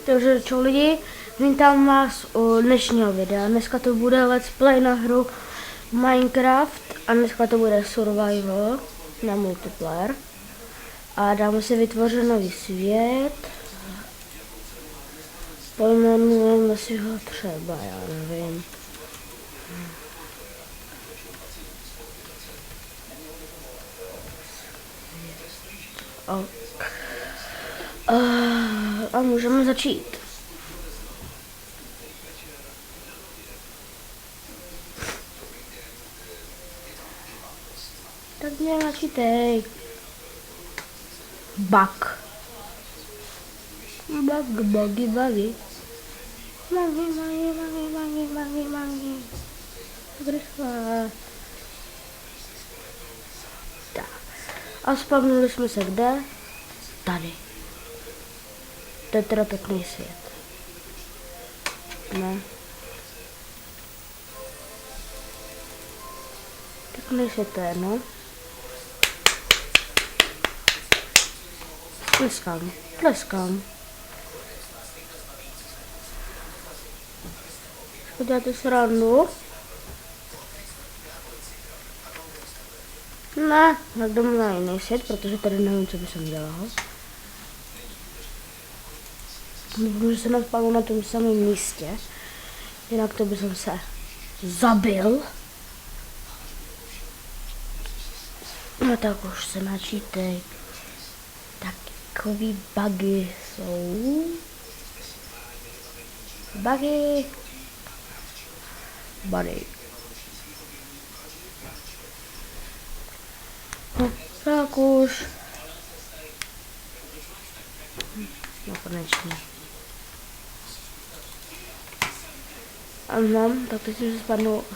Takže čau lidi, vítám vás u dnešního videa. Dneska to bude let's play na hru Minecraft a dneska to bude survival na multiplayer. A dáme si vytvořit nový svět. Pojmenujeme si ho třeba, já nevím. A můžeme začít. Tak mě načítej. Bug. Buggy. Mangi. Rychle. Tak. A spavnuli jsme se kde? Tady. To je teda pěkný svět. Ne. Pěkný svět to je, no. Tleskám. Uděláte srandu? Ne, tak jdeme na jiný svět, protože tady nevím, co by jsem dělal. Můžu se naspavnout na tom samém místě, jinak to by jsem se zabil. No tak už se načítej. Takový bugy jsou. Bugy. No, tak už. No konečně. Ano, tak teď jsem se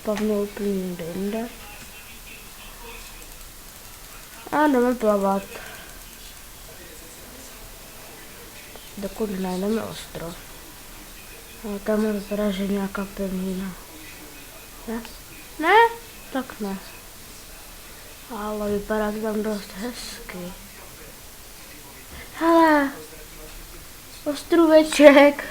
spavnul úplně někde jinde. A jdeme plavat. Dokud najdeme ostrov. A tam vypadá, že nějaká pevnina. Ne? Ne? Tak ne. Ale vypadá to tam dost hezky. Hele, ostrůveček.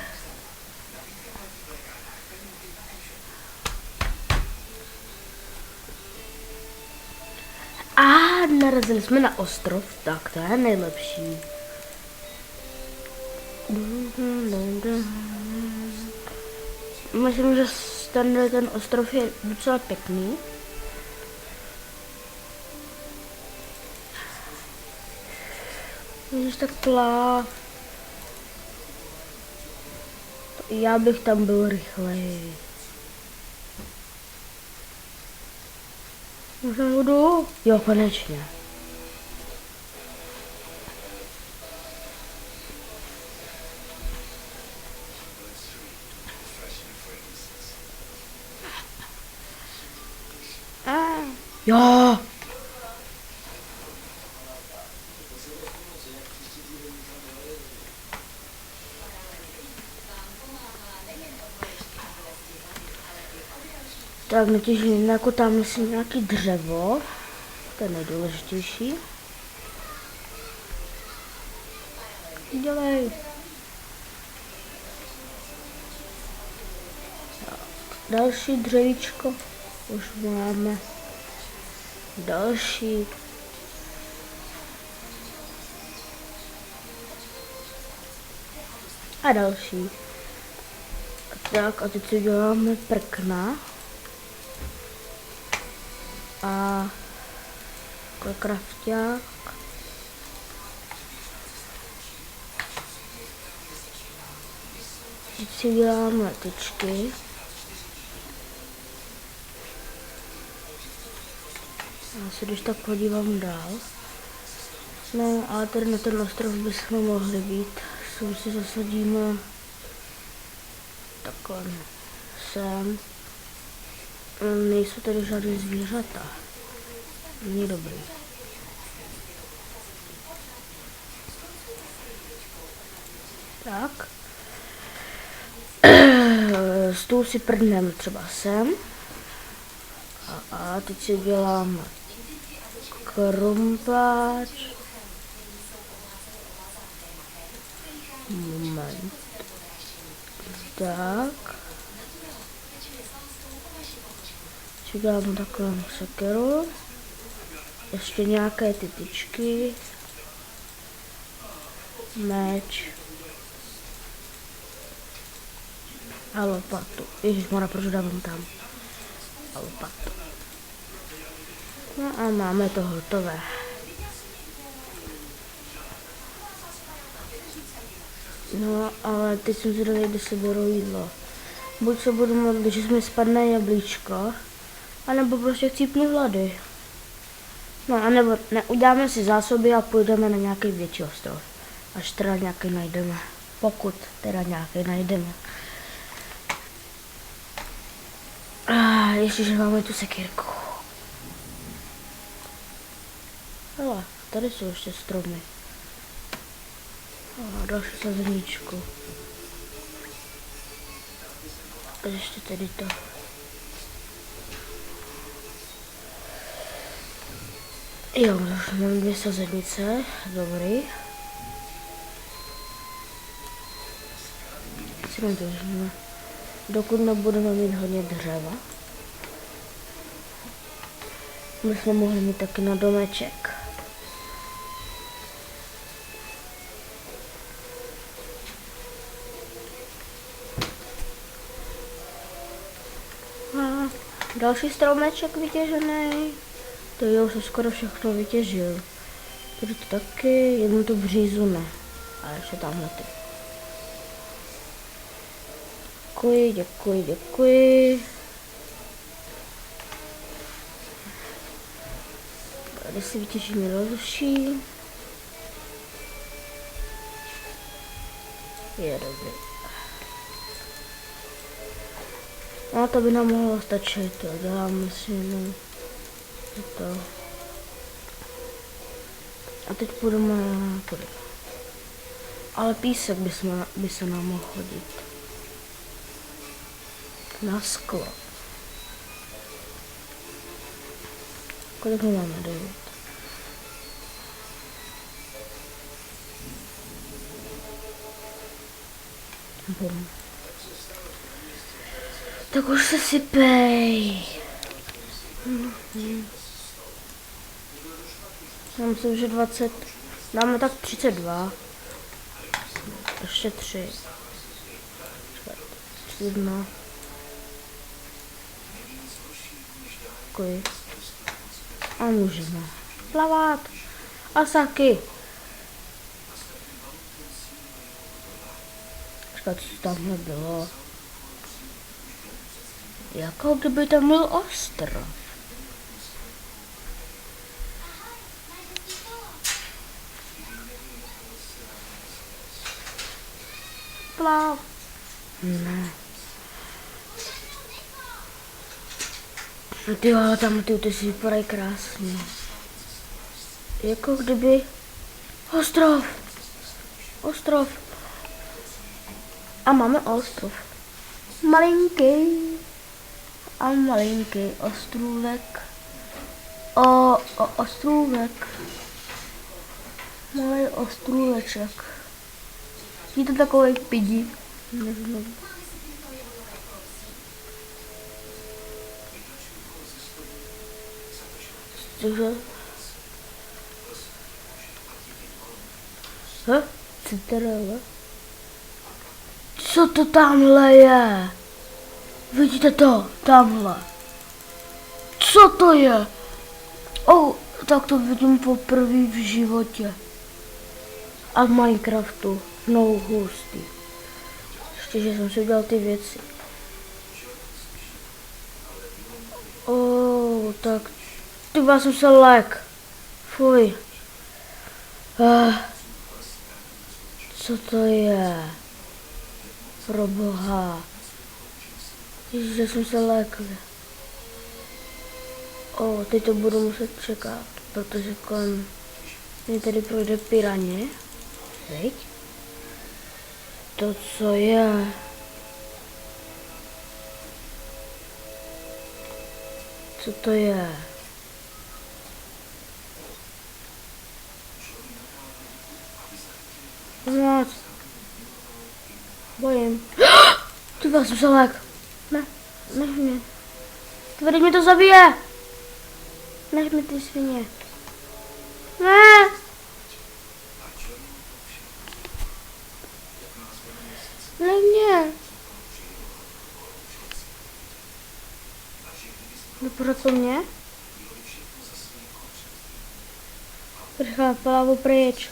A narazili jsme na ostrov, tak to je nejlepší. Myslím, že ten ostrov je docela pěkný. Když tak pláv. Já bych tam byl rychleji. Možná budu? Jo, konečně. Jo. Tak netěžím, jako tam myslím nějaký dřevo. To je nejdůležitější. Dělej. Tak, další dřevíčko. Už máme. Další. A další. Tak a teď si děláme prkna. A krafťák. Teď si děláme tyčky. Já se když tak podívám dál. No a tady na ten ostrov bychom mohli být. Sem si zasadíme takhle sem. Nejsou tady žádné zvířata. Není dobrý. Tak. Stůl si prdneme třeba sem. A teď si děláme krumpáč. Moment. Tak. Si dám takovou sekeru. Ještě nějaké ty tyčky. Meč. A lopatu. Ježišmarja, proč dávám tam? A lopatu. No a máme to hotové. No, ale teď jsem zvědavý, kde se berou jídlo. Buď se budu modlit, že mi spadne jablíčko, anebo prostě chcípnu hlady. No, anebo uděláme si zásoby a půjdeme na nějaký větší ostrov. Až teda nějaký najdeme. Pokud teda nějaký najdeme. Ještě, že máme tu sekírku. Hele, tady jsou ještě stromy. A další sazeničku. A ještě tady to. Jo, mám 2 sazenice, dobrý. Si nám to vezmeme. Dokud nebudeme mít hodně dřeva. My jsme mohli mít taky na domeček. A další stromeček vytěžený. To já už jsem skoro všechno vytěžil. Tady to taky, jednu to břízu ne. A ještě tamhle ty. Děkuji, děkuji, děkuji. Tady si vytěžíme další. Je dobrý. No to by nám mohlo stačit, to děláme si jenom to. A teď půjdeme tady. Ale písek by se nám mohl hodit. Na sklo. Kolik my máme? 9. Bum. Tak už se sypej. Já myslím, že 20. Dáme tak 32. Ještě 3. 1. Děkuji. A můžeme plavat. A saky. Počkat, co tamhle bylo. Jako kdyby tam byl ostrov. Plav. Ne. Ty ale tam ty si vypadají krásně. Jako kdyby... Ostrov! Ostrov! A máme ostrov. Malinký. A malinký ostrůvek. Ostrůvek. Malý ostrůveček. Je to takový pidi. Nevím. Cože? Citronela? Co to tamhle je? Vidíte to? Tamhle. Co to je? Tak to vidím poprvé v životě. A v Minecraftu. Znovu hustý. Ještě, že jsem si udělal ty věci. Tak. Ty jsem se lek. Fuj. Co to je? Pro boha. Ježiš, že jsem se lekl. Teď to budu muset čekat, protože kolem mě tady projde piraně. Veď? To co je? Co to je? Pomoc. Bojím. Byl jsem selek. Ne, nech mě. Tvrdý mě to zabije. Nech mi ty svině. Ne. Nech mě. Dopořád po mně. Prchá plávu pryč.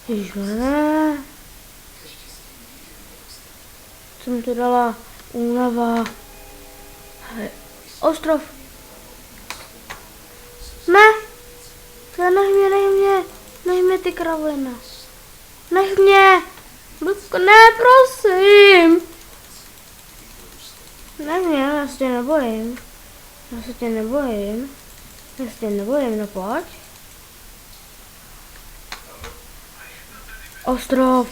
Ježišmarja. Co mi to dala? Únava. Ostrov. Ne. Nech mě ty kravlina. Nech mě. Ne, prosím. Nech mě, já se tě nebojím. Já se tě nebojím, no pojď. Ostrov.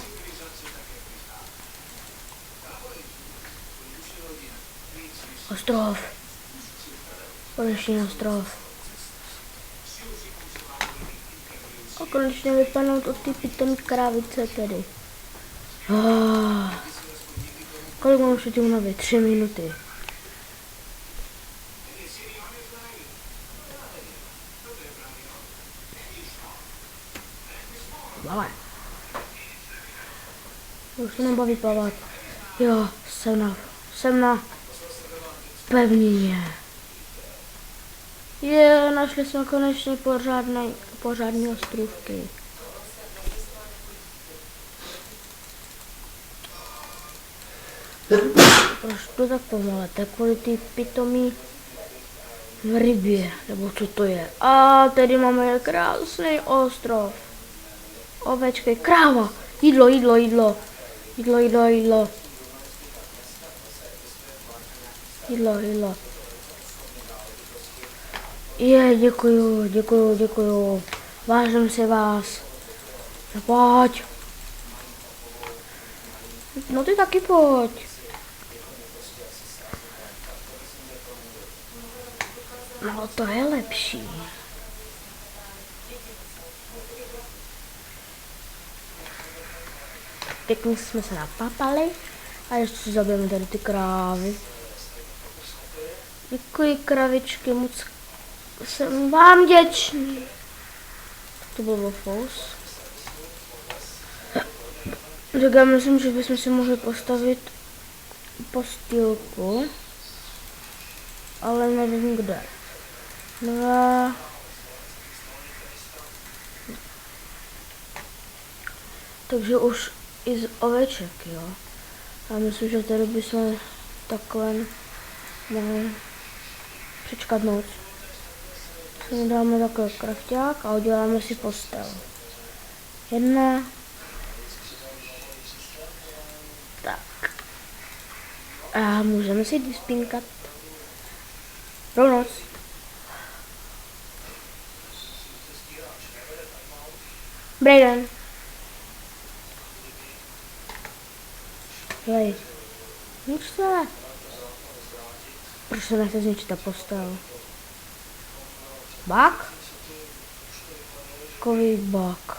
Ostrov. Konečně ostrov. A konečně vypadnout od ty pitomí krávice tedy. Kolik mám ještě unavit? 3 minuty. Ale. Už se nebaví plavat. Jo, jsem na pevnině. Našli jsme konečně pořádné ostrůvky. Proč to tak pomale? Tak kvůli ty pitomí rybě, nebo co to je. A tady máme krásný ostrov. Ovečky, kráva, jídlo. Děkuju. Vážím si vás. No pojď. No ty taky pojď. No to je lepší. Pěkně jsme se napapali a ještě si zabijeme tady ty krávy. Děkuji kravičky, moc jsem vám vděčný. To bylo fous. Tak já myslím, že bychom si mohli postavit postýlku, ale nevím kde. No a takže už i z oveček, jo. Já myslím, že tady bychom takhle mohli přečkat noc. Si dáme takhle krafťák a uděláme si postel. 1. Tak. A můžeme si vyspínkat. Pro noc. Dobrý den. Hej. Nič se. Proč se nechce zničit ta postel? Bak? Kový bak.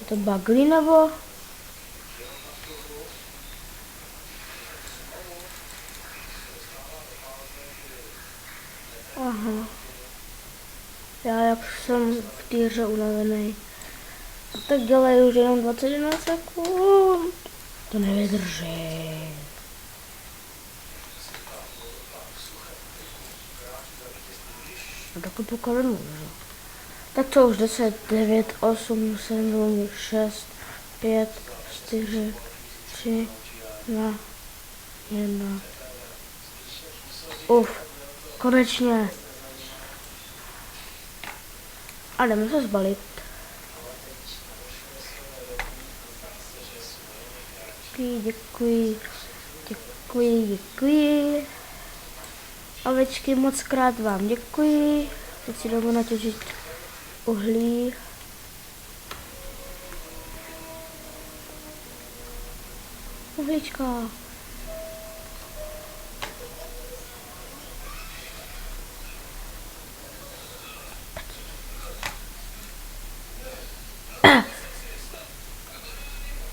Je to bagly nebo? Aha. Já jak jsem v té hře unavený. Tak dělají už jenom 21 sekund. To nevydrží. No takový poklad můžu. Tak co už 10, 9, 8, 7, 6, 5, 4, 3, 2, 1. Konečně. A jdeme se zbalit. Děkuji. Ovečky, moc krát vám děkuji. Teď si jdeme natěžit uhlí. Uhlíčka.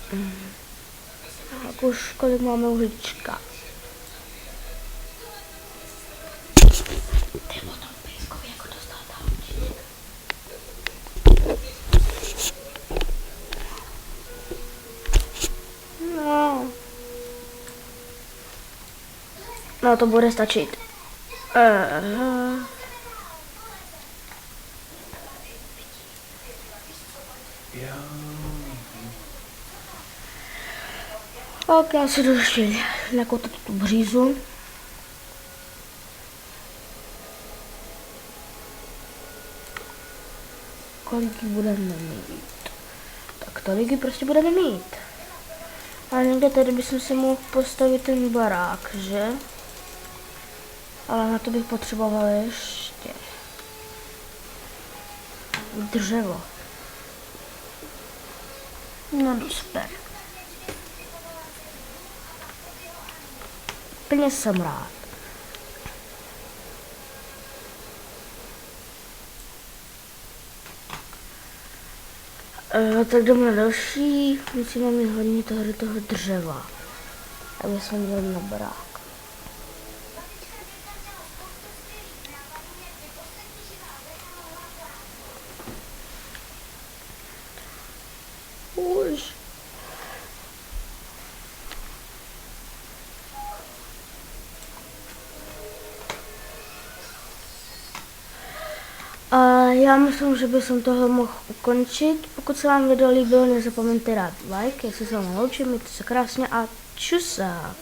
Tak už kolik máme uhlíčka. Ty o tom pejskovi jako dostal tam. No to bude stačit. Tak já si jdu ještě nakotat tu břízu. Kolik ji budeme mít? Tak tolik ji prostě budeme mít. A někde tady bychom si mohl postavit ten barák, že? Ale na to bych potřeboval ještě dřevo. No super. Plně jsem rád. Tak jdeme na další. Musíme mít hodně toho dřeva, aby jsme měli na barák. Už. A já myslím, že bych tohle mohl ukončit. Pokud se vám video líbilo, nezapomeňte dát like, jestli se vám loučím, mějte se krásně a čusák.